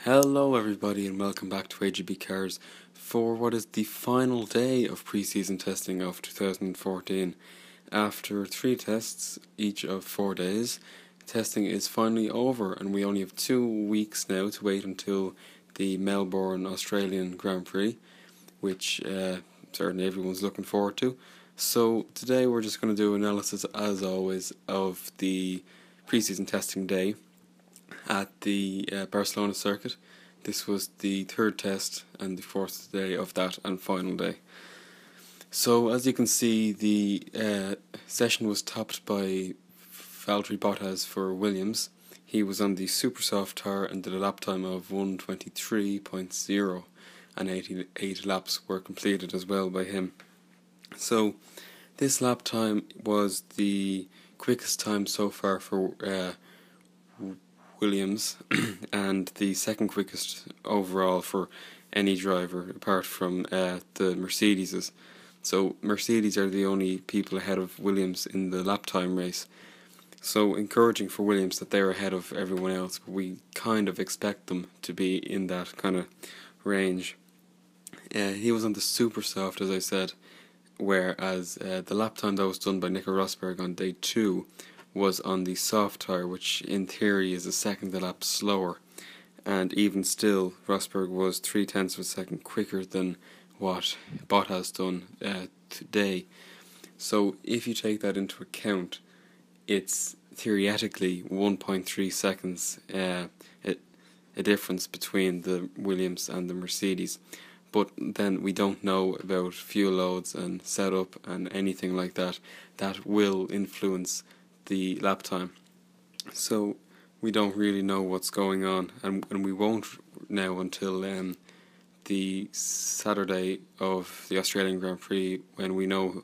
Hello everybody and welcome back to AGB Cars for what is the final day of pre-season testing of 2014. After 3 tests, each of 4 days, testing is finally over and we only have 2 weeks now to wait until the Melbourne Australian Grand Prix, which certainly everyone's looking forward to. So today we're just going to do analysis, as always, of the pre-season testing day at the Barcelona circuit. This was the 3rd test and the 4th day of that and final day. So as you can see, the session was topped by Valtteri Bottas for Williams. He was on the super soft tyre and did a lap time of 1:23.0, and 88 laps were completed as well by him. So this lap time was the quickest time so far for Williams and the second quickest overall for any driver apart from the Mercedes. So Mercedes are the only people ahead of Williams in the lap time race. So encouraging for Williams that they're ahead of everyone else, but we kind of expect them to be in that kind of range. He was on the super soft, as I said, whereas the lap time that was done by Nico Rosberg on day 2 was on the soft tyre, which in theory is a second a lap slower, and even still Rosberg was 0.3 of a second quicker than what Bottas done today. So if you take that into account, it's theoretically 1.3 seconds a difference between the Williams and the Mercedes. But then we don't know about fuel loads and setup and anything like that. That will influence the lap time. So we don't really know what's going on, and we won't now until the Saturday of the Australian Grand Prix, when we know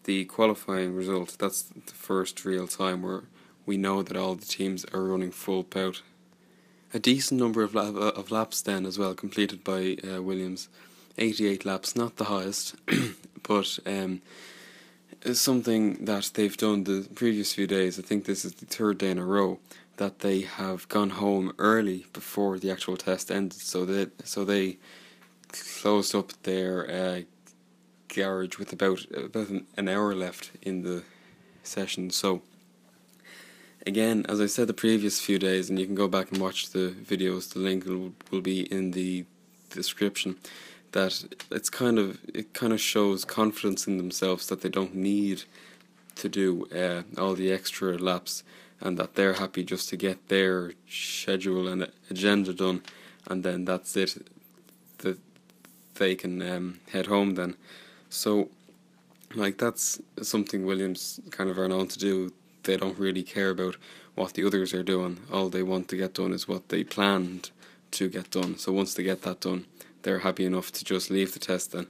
the qualifying result. That's the first real time where we know that all the teams are running full pout. A decent number of laps then as well completed by Williams. 88 laps, not the highest, but something that they've done the previous few days. I think this is the 3rd day in a row that they have gone home early before the actual test ended. So they closed up their garage with about an hour left in the session. So again, as I said the previous few days, and you can go back and watch the videos, the link will be in the description, that it kind of shows confidence in themselves that they don't need to do all the extra laps, and that they're happy just to get their schedule and agenda done, and then that's it, that they can head home then. So that's something Williams kind of are known to do. They don't really care about what the others are doing. All they want to get done is what they planned to get done. So once they get that done, they're happy enough to just leave the test then.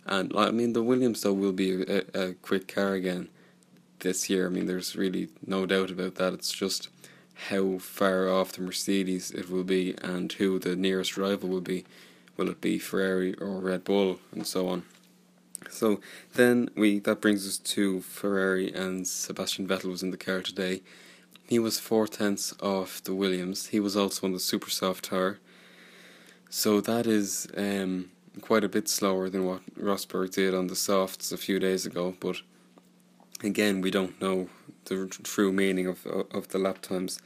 And I mean, the Williams though will be a quick car again this year. I mean, there's really no doubt about that. It's just how far off the Mercedes it will be and who the nearest rival will be. Will it be Ferrari or Red Bull, and so on. So then that brings us to Ferrari, and Sebastian Vettel was in the car today. He was 0.4 off the Williams. He was also on the super soft tyre. So that is quite a bit slower than what Rosberg did on the softs a few days ago. But again, we don't know the true meaning of the lap times.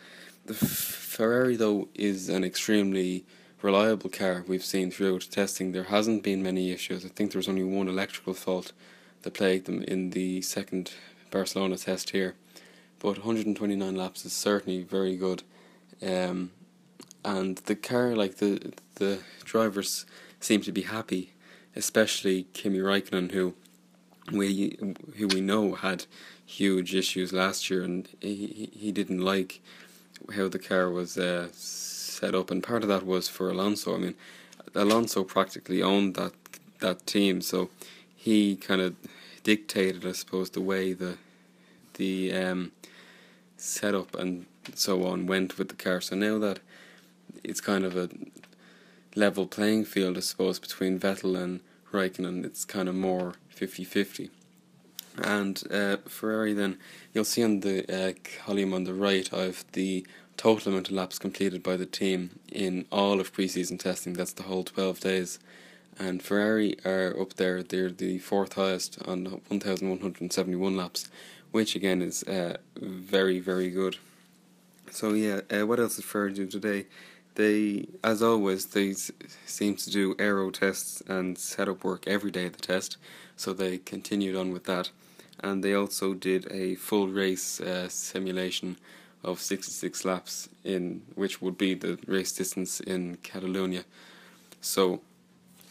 The Ferrari though is an extremely reliable car. We've seen throughout testing there hasn't been many issues. I think there was only one electrical fault that plagued them in the 2nd Barcelona test here. But 129 laps is certainly very good. And the car, the drivers seem to be happy, especially Kimi Räikkönen, who we know had huge issues last year, and he didn't like how the car was set up, and part of that was for Alonso. I mean, Alonso practically owned that team, so he kind of dictated, I suppose, the way the setup and so on went with the car. So now that it's kind of a level playing field, I suppose, between Vettel and Raikkonen, it's kind of more 50-50. And Ferrari then, you'll see on the column on the right, I have the total amount of laps completed by the team in all of pre-season testing. That's the whole 12 days. And Ferrari are up there. They're the fourth highest on 1,171 laps, which again is very, very good. So yeah, what else did Ferrari do today? They, as always, seem to do aero tests and setup work every day of the test, so they continued on with that. And they also did a full race simulation of 66 laps, in which would be the race distance in Catalunya. So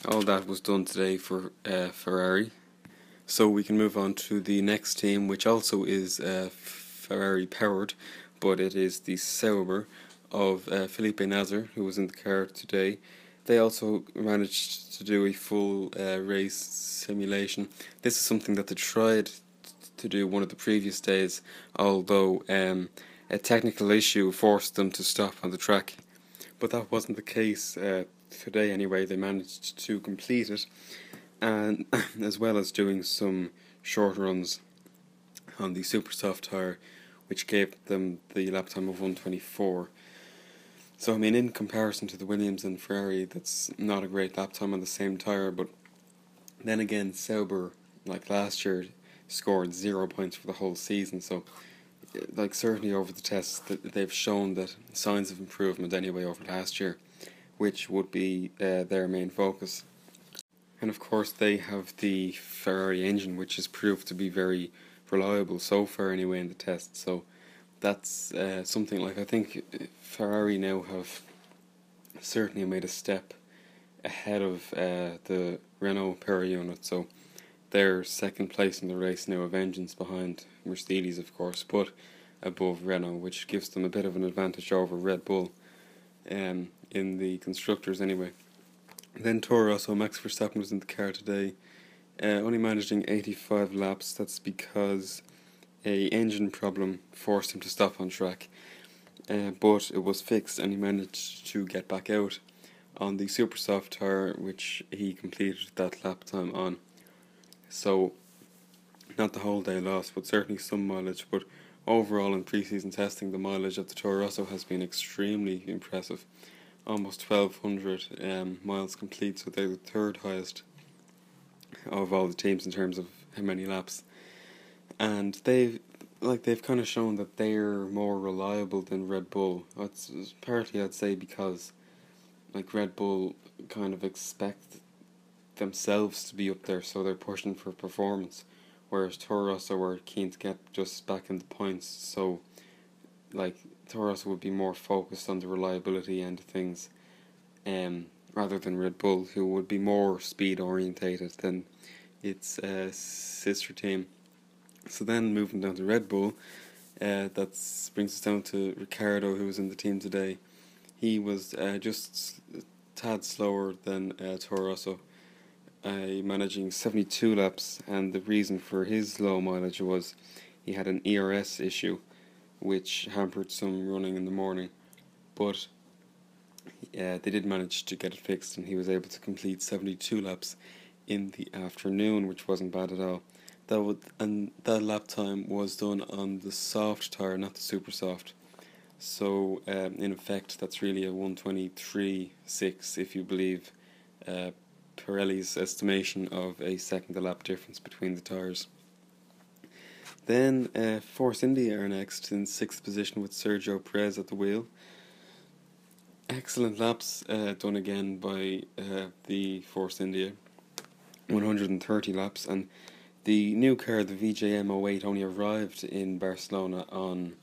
all that was done today for Ferrari. So we can move on to the next team, which also is Ferrari powered, but it is the Sauber of Felipe Nasr, who was in the car today. They also managed to do a full race simulation. This is something that they tried to do one of the previous days, although a technical issue forced them to stop on the track. But that wasn't the case today anyway. They managed to complete it, and as well as doing some short runs on the super soft tyre, which gave them the lap time of 1:24. So, I mean, in comparison to the Williams and Ferrari, that's not a great lap time on the same tyre, but then again, Sauber, like last year, scored 0 points for the whole season, so, like, certainly over the tests, they've shown that signs of improvement anyway over last year, which would be their main focus. And of course, they have the Ferrari engine, which has proved to be very reliable so far anyway in the test, so that's something. Like, I think Ferrari now have certainly made a step ahead of the Renault power unit, so they're second place in the race now, a vengeance behind Mercedes of course, but above Renault, which gives them a bit of an advantage over Red Bull in the constructors anyway. Then Toro Rosso, Max Verstappen was in the car today, only managing 85 laps. That's because a engine problem forced him to stop on track, but it was fixed and he managed to get back out on the super soft tyre, which he completed that lap time on. So not the whole day lost, but certainly some mileage. But overall in pre-season testing, the mileage of the Toro Rosso has been extremely impressive, almost 1,200 miles complete, so they're the third highest of all the teams in terms of how many laps. And they've kind of shown that they're more reliable than Red Bull. It's partly, I'd say, because like Red Bull kind of expect themselves to be up there, so they're pushing for performance, whereas Toro Rosso were keen to get just back in the points, so like Toro Rosso would be more focused on the reliability end of things, rather than Red Bull, who would be more speed orientated than its sister team. So then moving down to Red Bull, that brings us down to Ricciardo, who was in the team today. He was just a tad slower than Toro Rosso, managing 72 laps, and the reason for his low mileage was he had an ERS issue, which hampered some running in the morning. But they did manage to get it fixed, and he was able to complete 72 laps in the afternoon, which wasn't bad at all. That lap time was done on the soft tyre, not the super soft. So in effect, that's really a 1:23.6 if you believe Pirelli's estimation of a second a lap difference between the tyres. Then Force India are next in 6th position with Sergio Perez at the wheel. Excellent laps done again by the Force India, 130 laps, and the new car, the VJM08, only arrived in Barcelona on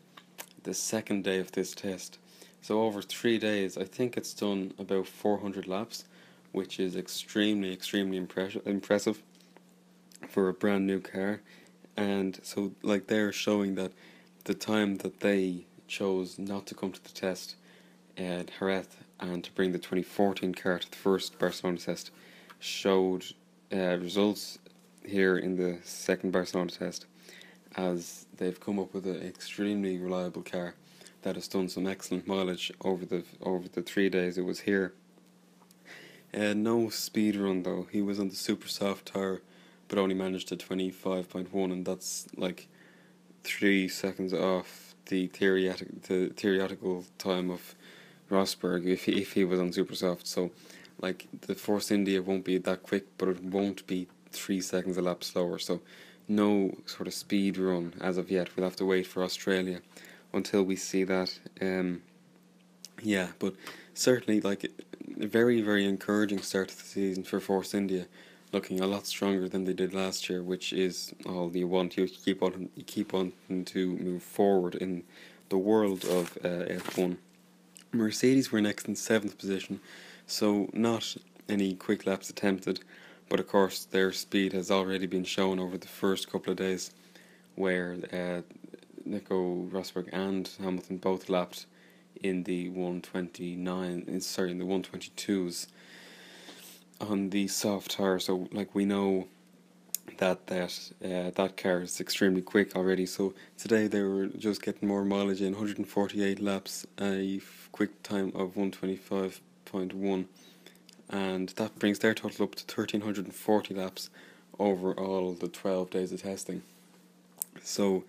the second day of this test. So over 3 days, I think it's done about 400 laps, which is extremely impressive for a brand new car. And so, like, they're showing that the time that they chose not to come to the test at Jerez and to bring the 2014 car to the first Barcelona test showed results here in the second Barcelona test, as they've come up with an extremely reliable car that has done some excellent mileage over the 3 days it was here. No speed run though. He was on the super soft tyre, but only managed a 25.1, and that's like 3 seconds off the theoretical time of Rosberg if he was on super soft. So like the Force India won't be that quick, but it won't be 3 seconds a lap slower. So no sort of speed run as of yet. We'll have to wait for Australia until we see that. Yeah, but certainly like a very, very encouraging start to the season for Force India, looking a lot stronger than they did last year, which is all you want. You keep on to move forward in the world of F1. Mercedes were next in 7th position, so not any quick laps attempted, but of course their speed has already been shown over the first couple of days, where Nico Rosberg and Hamilton both lapped in the 122s on the soft tire. So like we know that car is extremely quick already. So today they were just getting more mileage in, 148 laps, a quick time of 125.1, and that brings their total up to 1340 laps over all the 12 days of testing. So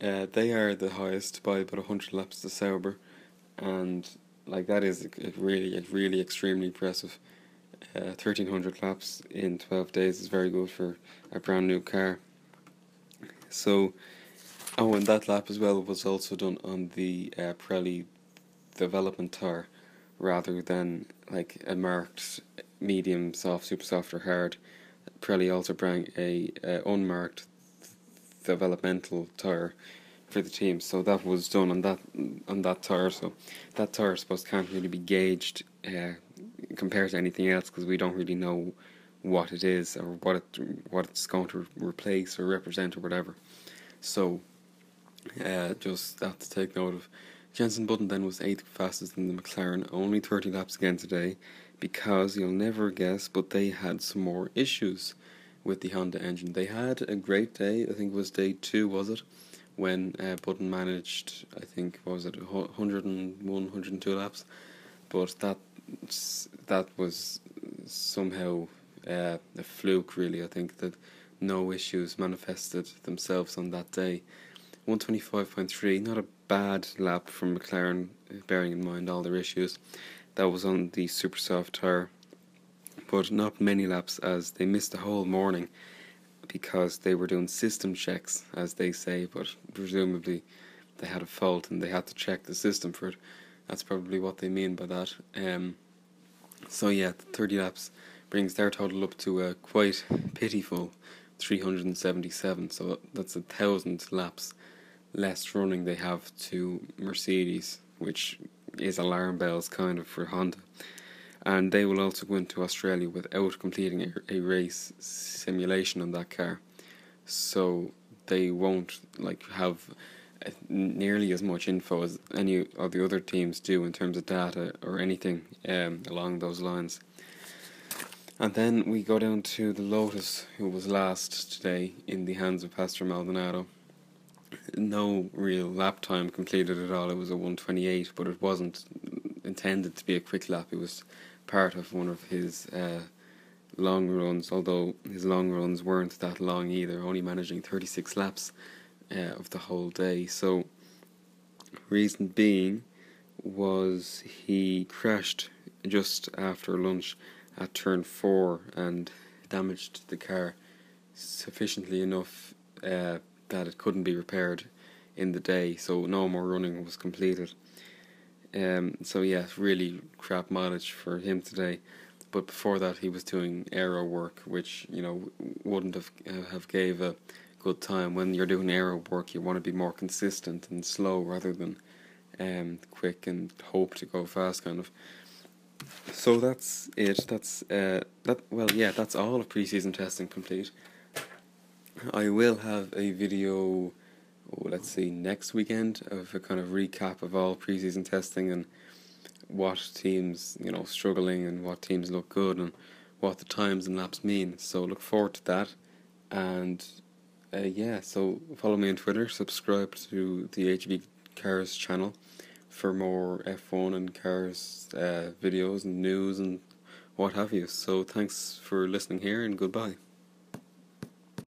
they are the highest by about 100 laps to Sauber, and like that is really extremely impressive. 1300 laps in 12 days is very good for a brand new car. So, and that lap as well was also done on the Pirelli development tire, rather than like a marked medium, soft, super soft or hard. Pirelli also brought a unmarked developmental tire for the team, so that was done on that tire. So that tire, I suppose, can't really be gauged compared to anything else, because we don't really know what it is or what it's going to replace or represent or whatever. So just that to take note of. Jenson Button then was 8th fastest in the McLaren, only 30 laps again today, because you'll never guess, but they had some more issues with the Honda engine. They had a great day, I think it was day 2, was it, when Button managed, I think, what was it, 101, 102 laps, but that was somehow a fluke, really. I think that no issues manifested themselves on that day. 125.3, not a bad lap from McLaren, bearing in mind all their issues. That was on the super soft tyre, but not many laps, as they missed the whole morning because they were doing system checks, as they say, but presumably they had a fault and they had to check the system for it. That's probably what they mean by that. So yeah, 30 laps brings their total up to a quite pitiful 377. So that's 1,000 laps less running they have to Mercedes, which is alarm bells kind of for Honda. And they will also go into Australia without completing a race simulation on that car, so they won't have nearly as much info as any of the other teams do in terms of data or anything along those lines. And then we go down to the Lotus, who was last today in the hands of Pastor Maldonado. No real lap time completed at all. It was a 128, but it wasn't intended to be a quick lap. It was part of one of his long runs, although his long runs weren't that long either, only managing 36 laps of the whole day. So reason being was he crashed just after lunch at turn 4 and damaged the car sufficiently enough that it couldn't be repaired in the day, so no more running was completed. So yeah, really crap mileage for him today. But before that, he was doing aero work, which wouldn't have gave a good time. When you're doing aero work, you want to be more consistent and slow rather than quick and hope to go fast, kind of. So that's it. That's that's all of pre-season testing complete. I will have a video, let's see, next weekend of a kind of recap of all pre-season testing and what teams, struggling and what teams look good and what the times and laps mean. So look forward to that. And so follow me on Twitter, subscribe to the HV Cars channel for more F1 and cars videos and news and what have you. So thanks for listening here, and goodbye.